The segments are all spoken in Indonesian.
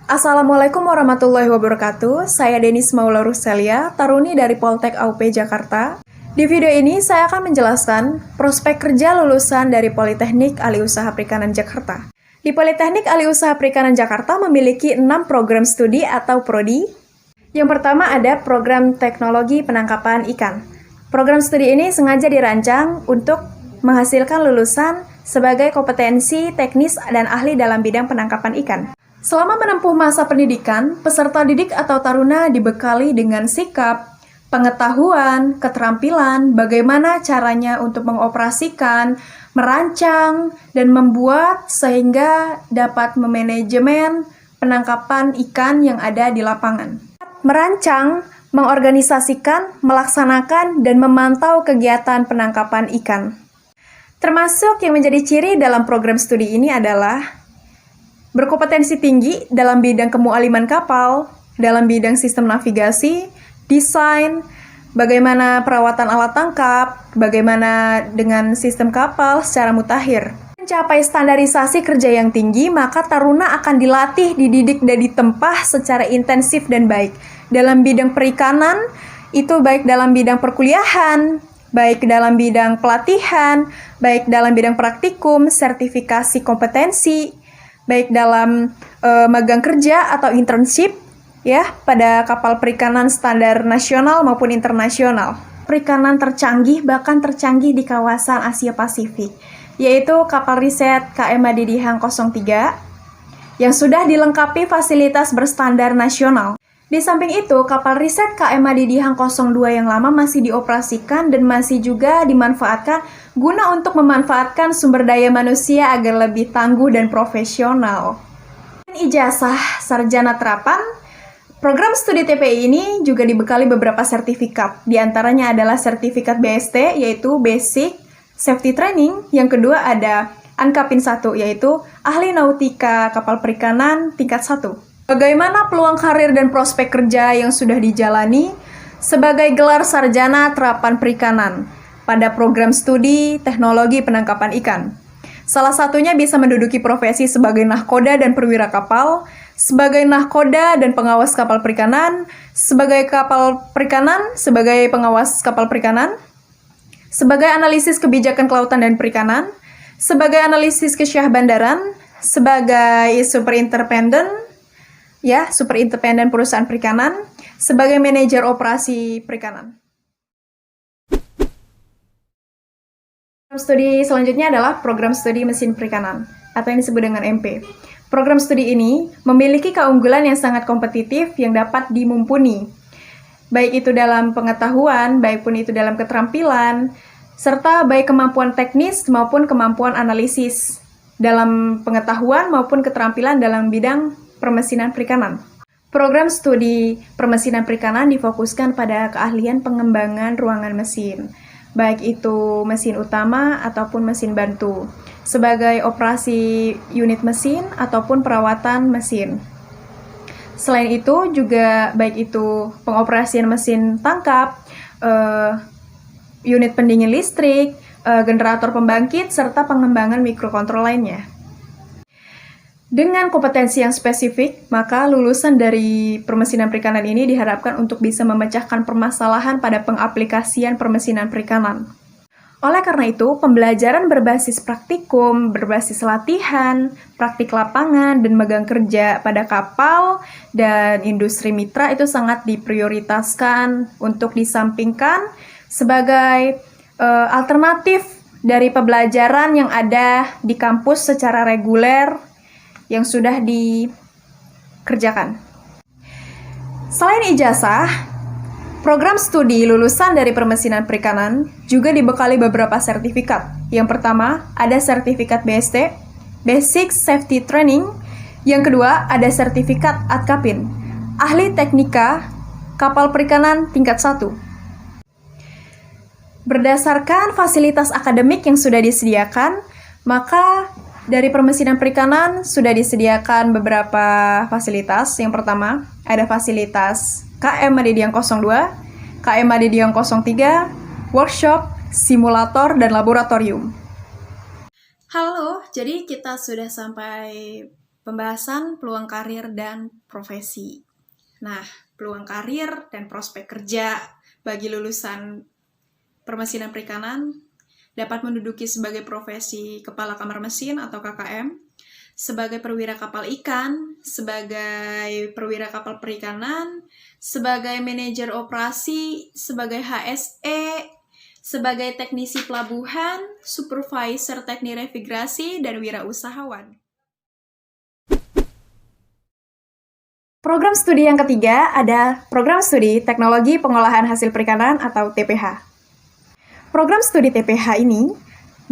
Assalamualaikum warahmatullahi wabarakatuh. Saya Denis Maula Ruselia, Taruni dari Poltek AUP Jakarta. Di video ini saya akan menjelaskan prospek kerja lulusan dari Politeknik Alih-Usaha Perikanan Jakarta. Di Politeknik Alih-Usaha Perikanan Jakarta memiliki 6 program studi atau prodi. Yang pertama ada program Teknologi Penangkapan Ikan. Program studi ini sengaja dirancang untuk menghasilkan lulusan sebagai kompetensi teknis dan ahli dalam bidang penangkapan ikan. Selama menempuh masa pendidikan, peserta didik atau taruna dibekali dengan sikap, pengetahuan, keterampilan, bagaimana caranya untuk mengoperasikan, merancang, dan membuat sehingga dapat memanajemen penangkapan ikan yang ada di lapangan. Merancang, mengorganisasikan, melaksanakan, dan memantau kegiatan penangkapan ikan. Termasuk yang menjadi ciri dalam program studi ini adalah berkompetensi tinggi dalam bidang kemualiman kapal, dalam bidang sistem navigasi, desain, bagaimana perawatan alat tangkap, bagaimana dengan sistem kapal secara mutakhir. Mencapai standarisasi kerja yang tinggi, maka taruna akan dilatih, dididik, dan ditempah secara intensif dan baik. Dalam bidang perikanan, itu baik dalam bidang perkuliahan, baik dalam bidang pelatihan, baik dalam bidang praktikum, sertifikasi kompetensi, baik dalam magang kerja atau internship ya pada kapal perikanan standar nasional maupun internasional. Perikanan tercanggih bahkan tercanggih di kawasan Asia Pasifik, yaitu kapal riset KM Madidihang 03 yang sudah dilengkapi fasilitas berstandar nasional. Di samping itu, kapal riset KM Madidihang 02 yang lama masih dioperasikan dan masih juga dimanfaatkan guna untuk memanfaatkan sumber daya manusia agar lebih tangguh dan profesional. Ijazah sarjana terapan, program studi TPI ini juga dibekali beberapa sertifikat. Di antaranya adalah sertifikat BST, yaitu Basic Safety Training. Yang kedua ada Ankapin 1, yaitu Ahli Nautika Kapal Perikanan tingkat 1. Bagaimana peluang karir dan prospek kerja yang sudah dijalani sebagai gelar sarjana terapan perikanan pada program studi teknologi penangkapan ikan. Salah satunya bisa menduduki profesi sebagai nahkoda dan perwira kapal, sebagai nahkoda dan pengawas kapal perikanan, sebagai pengawas kapal perikanan, sebagai analisis kebijakan kelautan dan perikanan, sebagai analisis kesyahbandaran, sebagai superintendent perusahaan perikanan, sebagai manajer operasi perikanan. Program studi selanjutnya adalah program studi mesin perikanan atau yang disebut dengan MP. Program studi ini memiliki keunggulan yang sangat kompetitif yang dapat dimumpuni, baik itu dalam pengetahuan, baik pun itu dalam keterampilan, serta baik kemampuan teknis maupun kemampuan analisis dalam pengetahuan maupun keterampilan dalam bidang permesinan perikanan. Program studi permesinan perikanan difokuskan pada keahlian pengembangan ruangan mesin, baik itu mesin utama ataupun mesin bantu, sebagai operasi unit mesin ataupun perawatan mesin. Selain itu juga baik itu pengoperasian mesin tangkap, unit pendingin listrik, generator pembangkit, serta pengembangan mikrokontrol lainnya. Dengan kompetensi yang spesifik, maka lulusan dari permesinan perikanan ini diharapkan untuk bisa memecahkan permasalahan pada pengaplikasian permesinan perikanan. Oleh karena itu, pembelajaran berbasis praktikum, berbasis latihan, praktik lapangan, dan magang kerja pada kapal dan industri mitra itu sangat diprioritaskan untuk disampingkan sebagai alternatif dari pembelajaran yang ada di kampus secara reguler yang sudah dikerjakan. Selain ijazah, program studi lulusan dari permesinan perikanan juga dibekali beberapa sertifikat. Yang pertama, ada sertifikat BST, Basic Safety Training. Yang kedua, ada sertifikat Atkapin, Ahli Teknika Kapal Perikanan tingkat 1. Berdasarkan fasilitas akademik yang sudah disediakan, maka dari permesinan perikanan sudah disediakan beberapa fasilitas. Yang pertama, ada fasilitas KM Madidihang 02, KM Madidihang 03, workshop, simulator, dan laboratorium. Halo, jadi kita sudah sampai Pembahasan peluang karir dan profesi. Nah, peluang karir dan prospek kerja bagi lulusan permesinan perikanan dapat menduduki sebagai profesi kepala kamar mesin atau KKM, sebagai perwira kapal ikan, sebagai perwira kapal perikanan, sebagai manajer operasi, sebagai HSE, sebagai teknisi pelabuhan, supervisor teknik navigasi, dan wirausahawan. Program studi yang ketiga ada Program Studi Teknologi Pengolahan Hasil Perikanan atau TPH. Program studi TPH ini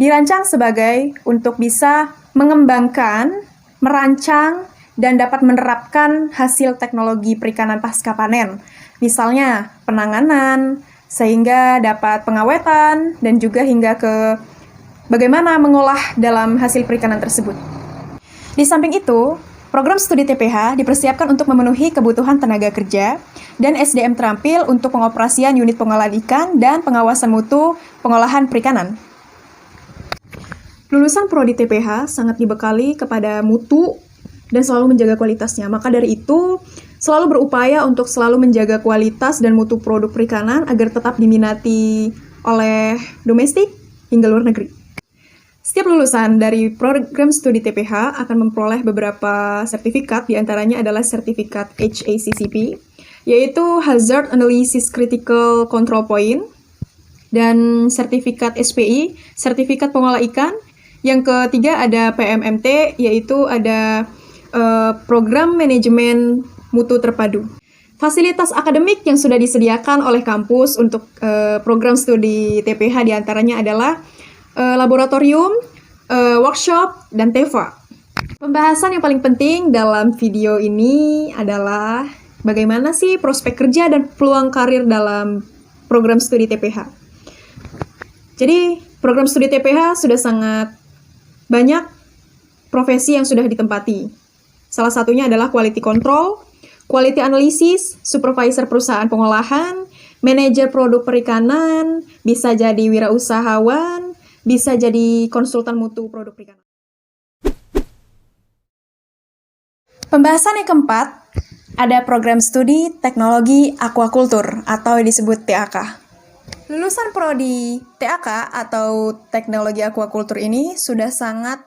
dirancang sebagai untuk bisa mengembangkan, merancang, dan dapat menerapkan hasil teknologi perikanan pasca panen. Misalnya penanganan, sehingga dapat pengawetan, dan juga hingga ke bagaimana mengolah dalam hasil perikanan tersebut. Di samping itu, program studi TPH dipersiapkan untuk memenuhi kebutuhan tenaga kerja dan SDM terampil untuk pengoperasian unit pengolahan ikan dan pengawasan mutu pengolahan perikanan. Lulusan prodi TPH sangat dibekali kepada mutu dan selalu menjaga kualitasnya. Maka dari itu, selalu berupaya untuk selalu menjaga kualitas dan mutu produk perikanan agar tetap diminati oleh domestik hingga luar negeri. Setiap lulusan dari program studi TPH akan memperoleh beberapa sertifikat, diantaranya adalah sertifikat HACCP, yaitu Hazard Analysis Critical Control Point, dan sertifikat SPI, sertifikat pengolah ikan. Yang ketiga ada PMMT, yaitu ada Program Manajemen Mutu Terpadu. Fasilitas akademik yang sudah disediakan oleh kampus untuk program studi TPH diantaranya adalah laboratorium, workshop, dan TEVA. Pembahasan yang paling penting dalam video ini adalah bagaimana sih prospek kerja dan peluang karir dalam program studi TPH. Jadi, program studi TPH sudah sangat banyak profesi yang sudah ditempati. Salah satunya adalah quality control, quality analysis, supervisor perusahaan pengolahan, manajer produk perikanan, bisa jadi wirausahawan, bisa jadi konsultan mutu produk perikanan. Pembahasan yang keempat, ada program studi teknologi aquaculture atau disebut TAK. Lulusan prodi TAK atau teknologi aquaculture ini sudah sangat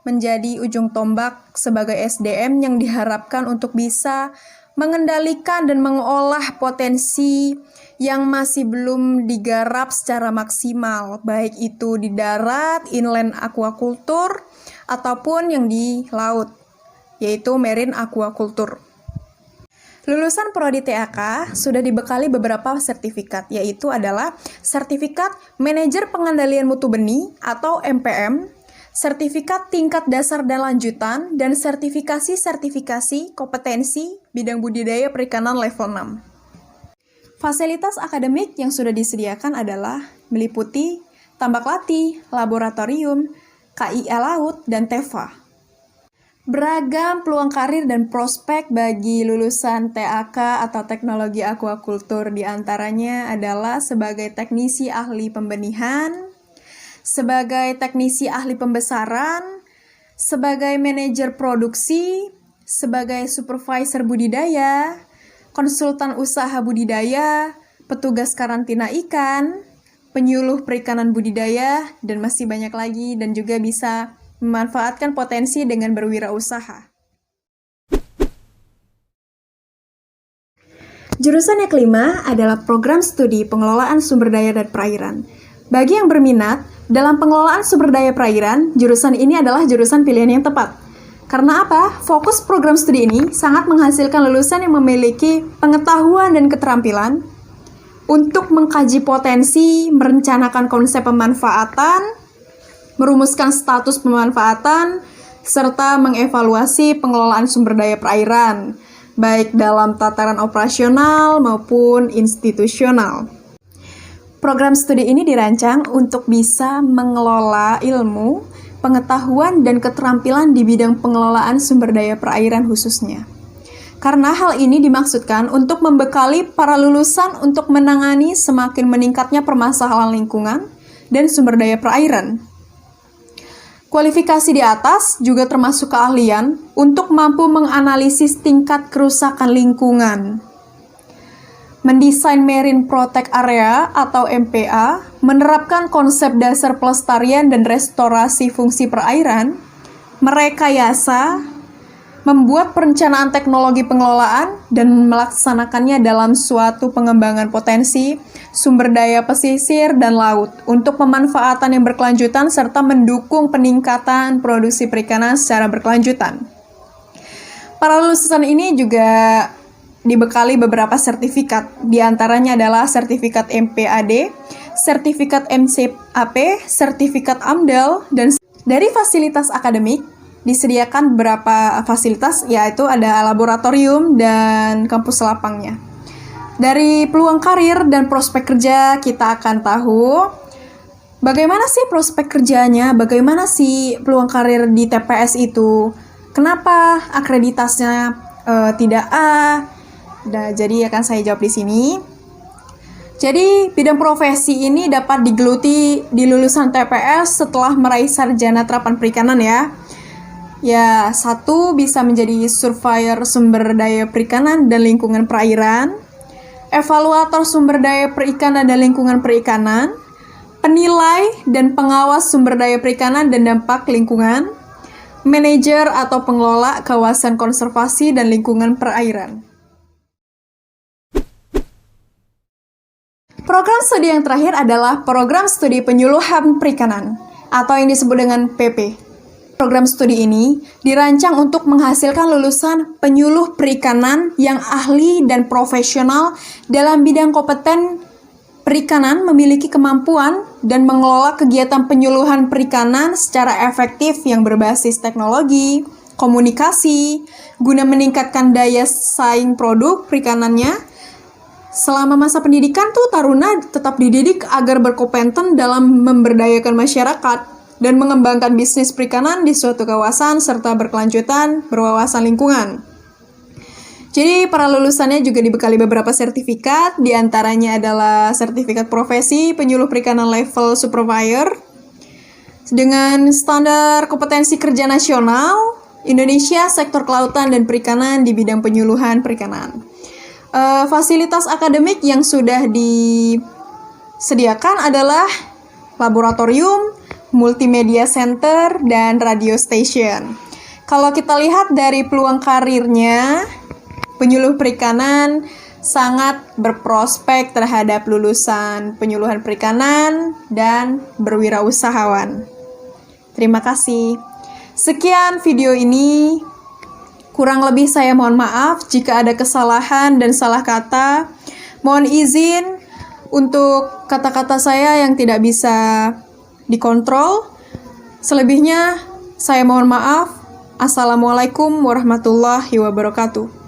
menjadi ujung tombak sebagai SDM yang diharapkan untuk bisa mengendalikan dan mengolah potensi yang masih belum digarap secara maksimal, baik itu di darat, inland aquaculture, ataupun yang di laut, yaitu marine aquaculture. Lulusan prodi TAK sudah dibekali beberapa sertifikat, yaitu adalah sertifikat Manajer Pengendalian Mutu Benih atau MPM, sertifikat tingkat dasar dan lanjutan, dan sertifikasi kompetensi bidang budidaya perikanan level 6. Fasilitas akademik yang sudah disediakan adalah meliputi tambak latih, laboratorium, KIA Laut, dan TEVA. Beragam peluang karir dan prospek bagi lulusan TAK atau teknologi aquaculture diantaranya adalah sebagai teknisi ahli pembenihan, sebagai teknisi ahli pembesaran, sebagai manajer produksi, sebagai supervisor budidaya, konsultan usaha budidaya, petugas karantina ikan, penyuluh perikanan budidaya, dan masih banyak lagi, dan juga bisa memanfaatkan potensi dengan berwirausaha. Jurusan yang kelima adalah program studi pengelolaan sumber daya dan perairan. Bagi yang berminat dalam pengelolaan sumber daya perairan, jurusan ini adalah jurusan pilihan yang tepat. Karena apa? Fokus program studi ini sangat menghasilkan lulusan yang memiliki pengetahuan dan keterampilan untuk mengkaji potensi, merencanakan konsep pemanfaatan, merumuskan status pemanfaatan, serta mengevaluasi pengelolaan sumber daya perairan, baik dalam tataran operasional maupun institusional. Program studi ini dirancang untuk bisa mengelola ilmu, pengetahuan, dan keterampilan di bidang pengelolaan sumber daya perairan khususnya. Karena hal ini dimaksudkan untuk membekali para lulusan untuk menangani semakin meningkatnya permasalahan lingkungan dan sumber daya perairan. Kualifikasi di atas juga termasuk keahlian untuk mampu menganalisis tingkat kerusakan lingkungan. Mendesain Marine Protect Area atau MPA, menerapkan konsep dasar pelestarian dan restorasi fungsi perairan, merekayasa, membuat perencanaan teknologi pengelolaan, dan melaksanakannya dalam suatu pengembangan potensi, sumber daya pesisir, dan laut untuk pemanfaatan yang berkelanjutan serta mendukung peningkatan produksi perikanan secara berkelanjutan. Para lulusan ini juga dibekali beberapa sertifikat, diantaranya adalah sertifikat MPAD, sertifikat MCAP, sertifikat AMDAL, dan dari fasilitas akademik disediakan beberapa fasilitas, yaitu ada laboratorium dan kampus lapangnya. Dari peluang karir dan prospek kerja, kita akan tahu bagaimana sih prospek kerjanya, bagaimana sih peluang karir di TPS itu, kenapa akreditasnya tidak A. Nah, jadi akan saya jawab di sini. Jadi, bidang profesi ini dapat digeluti di lulusan TPS setelah meraih sarjana terapan perikanan ya. Ya, 1 bisa menjadi surveyor sumber daya perikanan dan lingkungan perairan, evaluator sumber daya perikanan dan lingkungan perikanan, penilai dan pengawas sumber daya perikanan dan dampak lingkungan, manajer atau pengelola kawasan konservasi dan lingkungan perairan. Program studi yang terakhir adalah Program Studi Penyuluhan Perikanan, atau yang disebut dengan PP. Program studi ini dirancang untuk menghasilkan lulusan penyuluh perikanan yang ahli dan profesional dalam bidang kompeten perikanan, memiliki kemampuan dan mengelola kegiatan penyuluhan perikanan secara efektif yang berbasis teknologi, komunikasi, guna meningkatkan daya saing produk perikanannya. Selama masa pendidikan tuh taruna tetap dididik agar berkompeten dalam memberdayakan masyarakat dan mengembangkan bisnis perikanan di suatu kawasan serta berkelanjutan berwawasan lingkungan. Jadi para lulusannya juga dibekali beberapa sertifikat, diantaranya adalah sertifikat profesi penyuluh perikanan level supervisor dengan standar kompetensi kerja nasional Indonesia sektor kelautan dan perikanan di bidang penyuluhan perikanan. Fasilitas akademik yang sudah disediakan adalah laboratorium, multimedia center, dan radio station. Kalau kita lihat dari peluang karirnya, penyuluh perikanan sangat berprospek terhadap lulusan penyuluhan perikanan dan berwirausahawan. Terima kasih. Sekian video ini. Kurang lebih saya mohon maaf jika ada kesalahan dan salah kata. Mohon izin untuk kata-kata saya yang tidak bisa dikontrol. Selebihnya saya mohon maaf. Assalamualaikum warahmatullahi wabarakatuh.